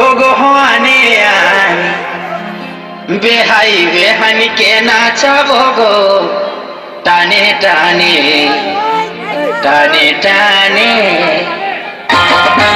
ওগো হানে আনি বেহাই বেহানি কে নাচাবো গো টানে টানে টানে টানে টানে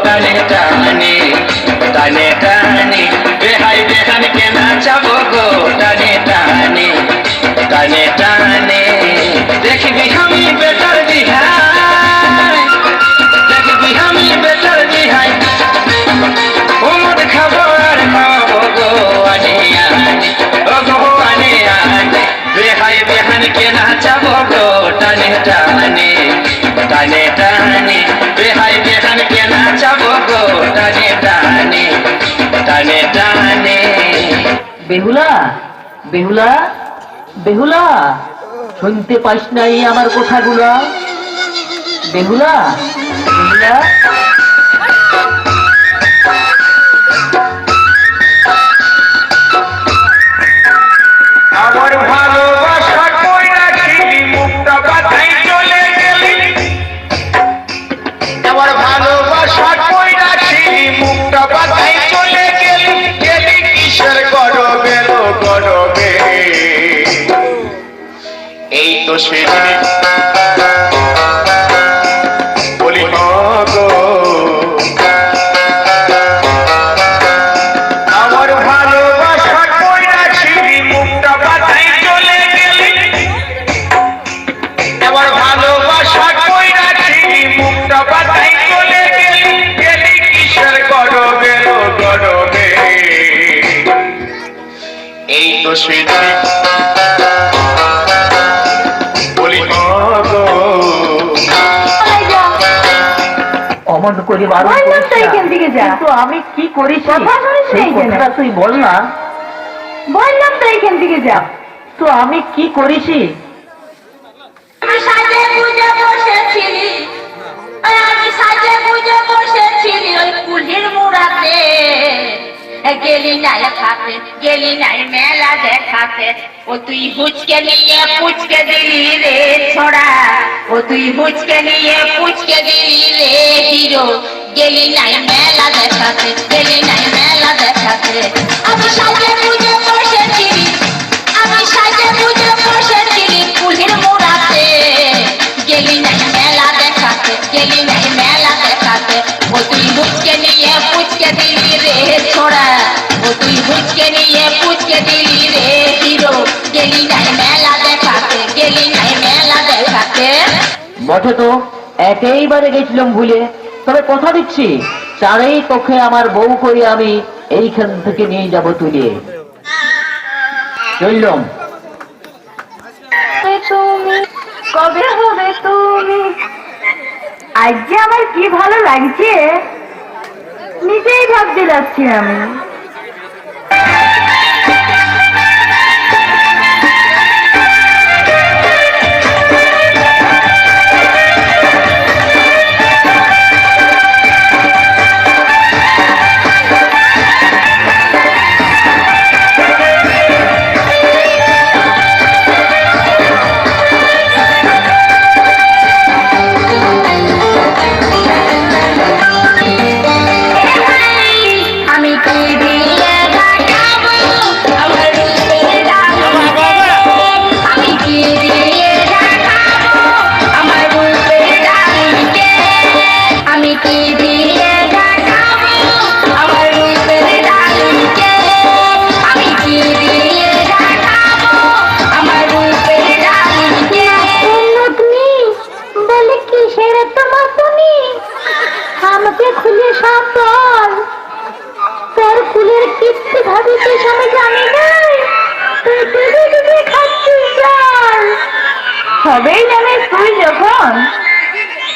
টানে টানে টানে বেহাই বেহান কে নাচাবো গো টানে টানে টানে টানে দেখবি আমি বেটার বিহাই দেখবি আমি বেটার বিহাই উমদ খাবো আর খাবো গো আনে আনে ও গো আনে আনে বেহাই বেহান কে নাচাবো গো টানে টানে টানে টানে বেহাই বেহান কে নাচাবো গো টানে টানে টানে টানে বেহুলা বেহুলা বেহুলা শুনতে পাইস নাই আমার কথাগুলা বেহুলা বেহুলা আমার ভালোবাসা কই রাখিলি মুখটা বাঁধাই চলে গেলি আমার ভালোবাসা কই রাখিলি মুখটা বাঁধাই চলে গেলি গেলি কিসের গরবে লো গরবে এই তো সেদিন বলি গো আমার ভালোবাসা কই রাখিলি মুখটা বাঁধাই চলে গেলি আমার ভালোবাসা কই রাখিলি মুখটা বাঁধাই চলে গেলি গেলি কিসের গরবে লো গরবে এই তো সেদিন বলি গো অমন করে বারণ করিস না। কিন্তু আমি কি করেছি সেই কথাটা তুই বল না। বললাম তো এখান থেকে যা। তো আমি কি করেছি? আমি সাজে গুজে বসেছিলি ওই কুলির মুড়াতে গেলি নাই খাতে গেলি নাই মেলা দেখাতে ও তুই হুচকে নিয়ে পুচকে দিলি রে ছড়া ও তুই হুচকে নিয়ে পুচকে দিলি রে হিরো গেলি নাই মেলা দেখাতে গেলি নাই মেলা দেখাতে আমি সাজে গুজে বসেছিলি কুলির মুড়াতে গেলি নাই মেলা দেখাতে গেলি নাই মেলা দেখাতে ও তুই হুচকে নিয়ে পুচকে দিলি রে ছোড়া ও তুই হুচকে নিয়ে পুচকে দিলি রে হিরো গেলি নাই মেলা দেখাতে গেলি নাই মেলা দেখাতে বটে তো একেবারে গেছিলাম ভুলে, তবে কথা দিচ্ছি চারেই পক্ষে আমার বউ করে আমি এইখান থেকে নিয়ে যাব তুলে। চললাম। তুমি কবে হবে তুমি আজ যে আমার কি ভালো লাগছে নিজেই ভাবতে লাগছি আমি। মিথ্যে ভাবিস আমি জানি নাই তুই ডুবে ডুবে খাচ্ছিস জল। সবেই জানিস তুই যখন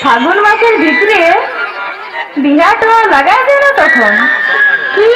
ফাগুন মাসের ভিতরে বিরাট লাগাই দে না তখন কি